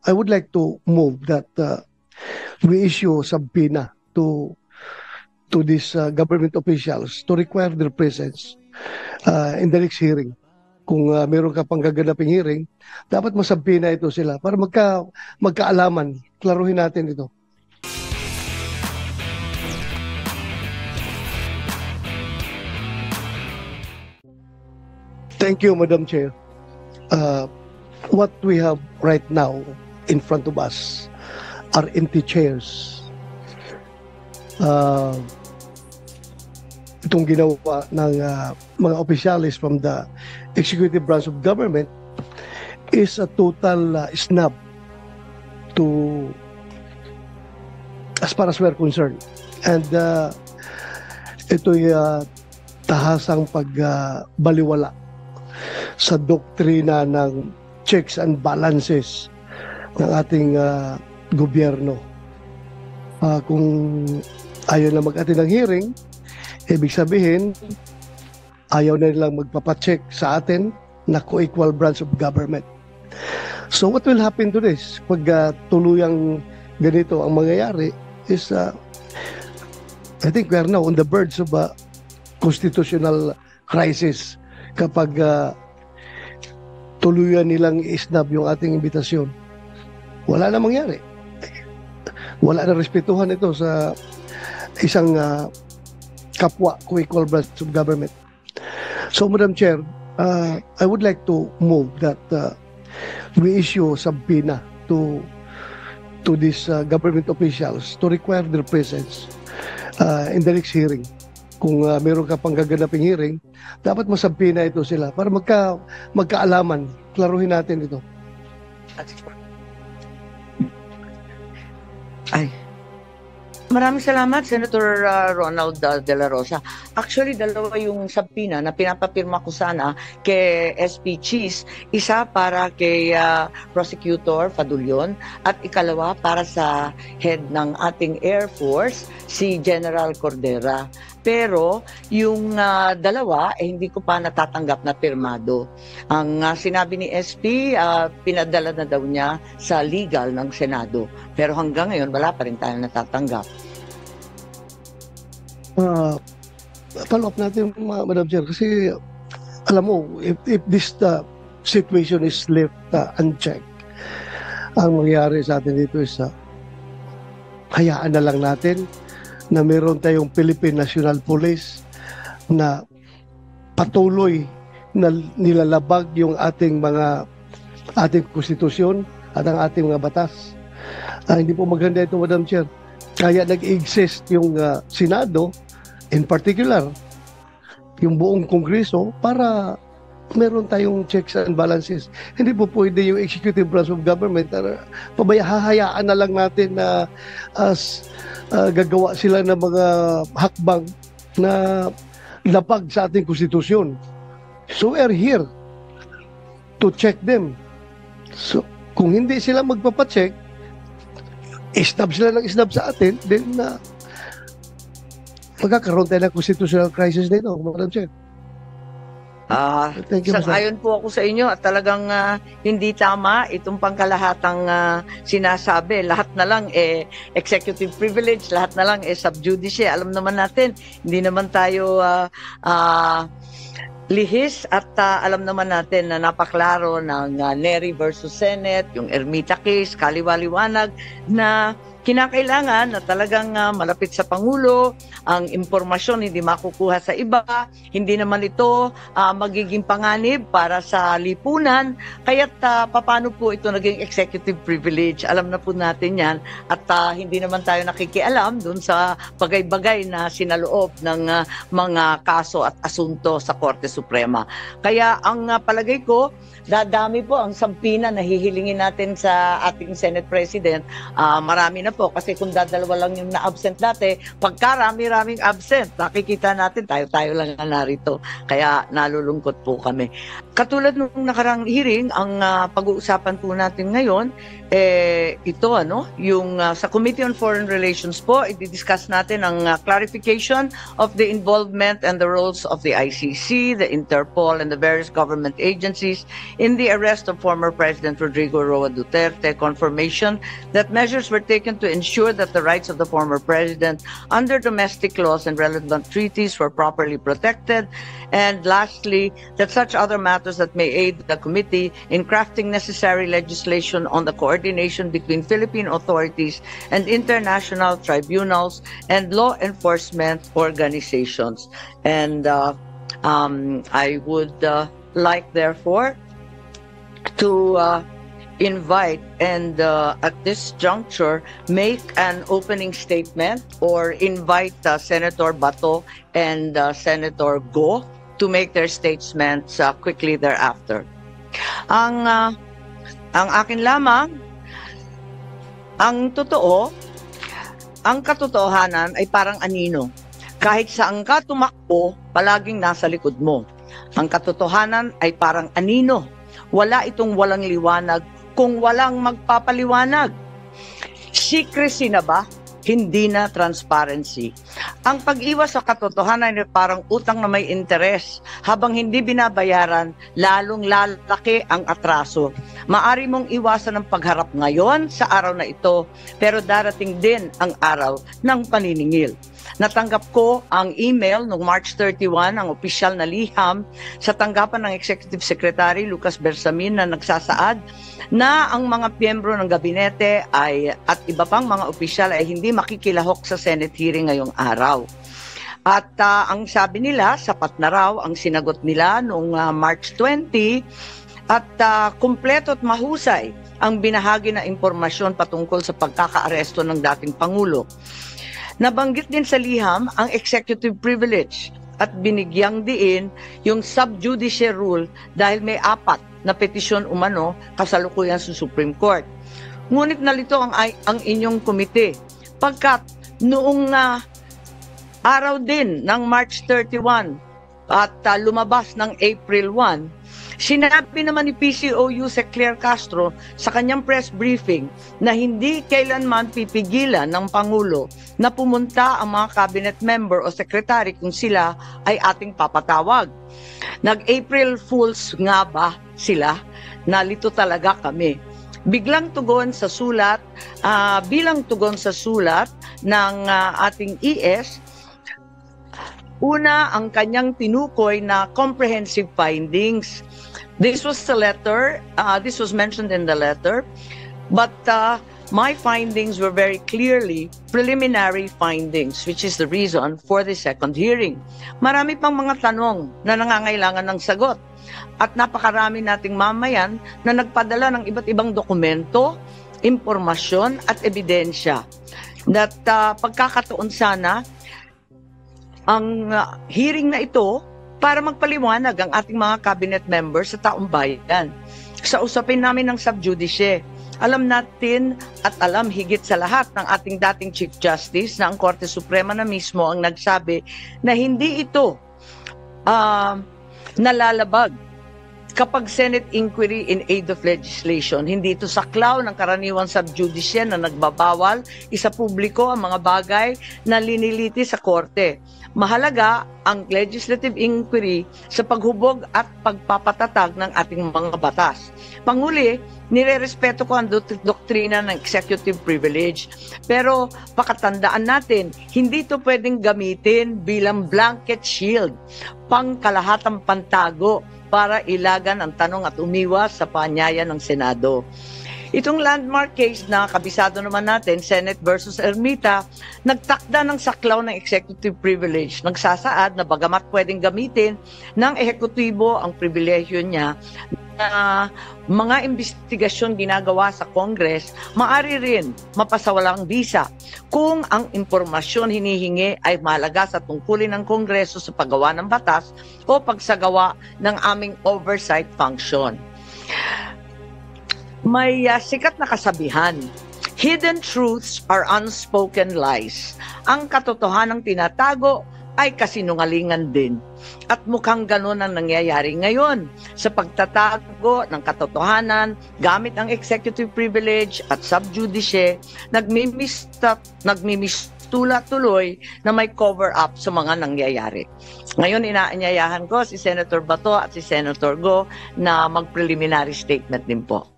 I would like to move that we issue subpoena to these government officials to require their presence in the next hearing. Kung meron ka pang gaganaping hearing, dapat masabpina ito sila para magkaalaman. Klaruhin natin ito. Thank you, Madam Chair. What we have right now in front of us are empty chairs. Itong ginawa ng mga officials from the executive branch of government is a total snub to as far as we're concerned. And ito'y tahasang pagbaliwala sa doktrina ng checks and balances ng ating gobyerno. Kung ayaw na mag-attend ng hearing, ibig sabihin, ayaw na nilang magpapacheck sa atin na co-equal branch of government. So what will happen to this? Pag tuluyang ganito ang mangyayari is, I think we are now on the verge of a constitutional crisis kapag tuluyan nilang isnab yung ating imbitasyon. Wala na mangyari. Wala na respetuhan ito sa isang kapwa co-equal branch of government. So, Madam Chair, I would like to move that we issue subpoena to these government officials to require their presence in the next hearing. Kung meron ka pang gaganaping hearing, dapat masabpina ito sila para magkaalaman. Klaruhin natin ito. Ay. Maraming salamat, Senator Ronald De La Rosa. Actually, dalawa yung subpoena na pinapapirma ko sana kay SP Cheese. Isa para kay Prosecutor Fadulyon at ikalawa para sa head ng ating Air Force, si General Cordera. Pero yung dalawa, hindi ko pa natatanggap na pirmado. Ang sinabi ni SP, pinadala na daw niya sa legal ng Senado. Pero hanggang ngayon, wala pa rin tayong natatanggap. Follow up natin, Madam Chair, kasi alam mo, if this situation is left unchecked, ang mangyayari sa atin dito is hayaan na lang natin na meron tayong Philippine National Police na patuloy na nilalabag yung ating konstitusyon at ang ating mga batas. Hindi po maganda ito, Madam Chair. Kaya nag-exist yung Senado, in particular, yung buong Kongreso, para meron tayong checks and balances. Hindi po pwede yung executive branch of government. Hahayaan na lang natin na gagawa sila ng mga hakbang na lapag sa ating konstitusyon. So we are here to check them. So kung hindi sila magpapacheck, isnab sila ng isnab sa atin, then magkakaroon tayo ng constitutional crisis dito, Madam Chair. Ayon po ako sa inyo at talagang hindi tama itong pangkalahatang sinasabi. Lahat na lang executive privilege, lahat na lang sub judice. Alam naman natin, hindi naman tayo lihis at alam naman natin na napaklaro ng Nery versus Senate, yung Ermita case, kaliwaliwanag na kinakailangan na talagang malapit sa Pangulo, ang impormasyon hindi makukuha sa iba, hindi naman ito magiging panganib para sa lipunan, kaya't paano po ito naging executive privilege, alam na po natin yan, at hindi naman tayo nakikialam dun sa bagay-bagay na sinaloob ng mga kaso at asunto sa Korte Suprema. Kaya ang palagay ko, dadami po ang sampina na hihilingin natin sa ating Senate President. Marami na na po kasi kung dadalawa lang yung na-absent dati, pagkarami-raming absent, nakikita natin tayo-tayo lang na narito. Kaya nalulungkot po kami. Katulad nung nakarang hearing, ang pag-uusapan po natin ngayon, ito yung sa Committee on Foreign Relations po, i-discuss natin ang clarification of the involvement and the roles of the ICC, the Interpol, and the various government agencies in the arrest of former President Rodrigo Roa Duterte, confirmation that measures were taken to ensure that the rights of the former president under domestic laws and relevant treaties were properly protected, and lastly, that such other matters that may aid the committee in crafting necessary legislation on the coordination between Philippine authorities and international tribunals and law enforcement organizations. And I would like, therefore, to invite and at this juncture make an opening statement or invite Senator Bato and Senator Go to make their statements quickly thereafter. Ang akin lamang, ang katotohanan ay parang anino. Kahit saan ka tumakbo, palaging nasa likod mo. Ang katotohanan ay parang anino. Wala itong walang liwanag kung walang magpapaliwanag. Secrecy na ba? Hindi na transparency. Ang pag-iwas sa katotohanan ay parang utang na may interes. Habang hindi binabayaran, lalong lalaki ang atraso. Maari mong iwasan ang pagharap ngayon sa araw na ito, pero darating din ang araw ng paniningil. Natanggap ko ang email noong March 31, ang opisyal na liham sa tanggapan ng Executive Secretary Lucas Bersamin na nagsasaad na ang mga miyembro ng gabinete at iba pang mga opisyal ay hindi makikilahok sa Senate hearing ngayong araw. At ang sabi nila, sapat na raw ang sinagot nila noong March 20 at kumpleto at mahusay ang binahagi na impormasyon patungkol sa pagkakaaresto ng dating Pangulo. Nabanggit din sa liham ang executive privilege at binigyang diin yung sub judice rule dahil may 4 na petisyon umano kasalukuyan sa Supreme Court. Ngunit nalito ang inyong komite pagkat noong araw din ng March 31 at lumabas ng April 1, sinabi naman ni PCOU Sec. Claire Castro sa kanyang press briefing na hindi kailanman pipigilan ng Pangulo na pumunta ang mga cabinet member o secretary kung sila ay ating papatawag. Nag-April Fools nga ba sila? Nalito talaga kami. Biglang tugon sa sulat, bilang tugon sa sulat ng ating ES, una ang kanyang tinukoy na comprehensive findings. This was the letter, this was mentioned in the letter, but my findings were very clearly preliminary findings, which is the reason for the second hearing. Marami pang mga tanong na nangangailangan ng sagot at napakarami nating mamayan na nagpadala ng iba't ibang dokumento, impormasyon at ebidensya. That pagkakataon sana ang hearing na ito para magpaliwanag ang ating mga cabinet members sa taong bayan. Sa usapin namin ng subjudice, alam natin at alam higit sa lahat ng ating dating Chief Justice na ang Korte Suprema na mismo ang nagsabi na hindi ito nalalabag kapag Senate inquiry in aid of legislation. Hindi ito saklaw ng karaniwang subjudice na nagbabawal isa publiko ang mga bagay na liniliti sa Korte. Mahalaga ang legislative inquiry sa paghubog at pagpapatatag ng ating mga batas. Panguli, nirerespeto ko ang doktrina ng executive privilege. Pero pakatandaan natin, hindi ito pwedeng gamitin bilang blanket shield, pangkalahatang pantago para ilagan ang tanong at umiwas sa paanyaya ng Senado. Itong landmark case na kabisado naman natin, Senate versus Ermita, nagtakda ng saklaw ng executive privilege. Nagsasaad na bagamat pwedeng gamitin ng ehekutibo ang pribilehyo niya na mga investigasyon ginagawa sa Congress, maaari rin mapasawalang bisa kung ang impormasyon hinihingi ay mahalaga sa tungkulin ng Kongreso sa paggawa ng batas o pagsagawa ng aming oversight function. May sikat na kasabihan, Hidden truths are unspoken lies. Ang katotohanang tinatago ay kasinungalingan din. At mukhang ganun ang nangyayari ngayon sa pagtatago ng katotohanan gamit ang executive privilege at sub judice, nagmimistula tuloy na may cover up sa mga nangyayari. Ngayon, inaanyayahan ko si Senator Bato at si Senator Go na mag-preliminary statement din po.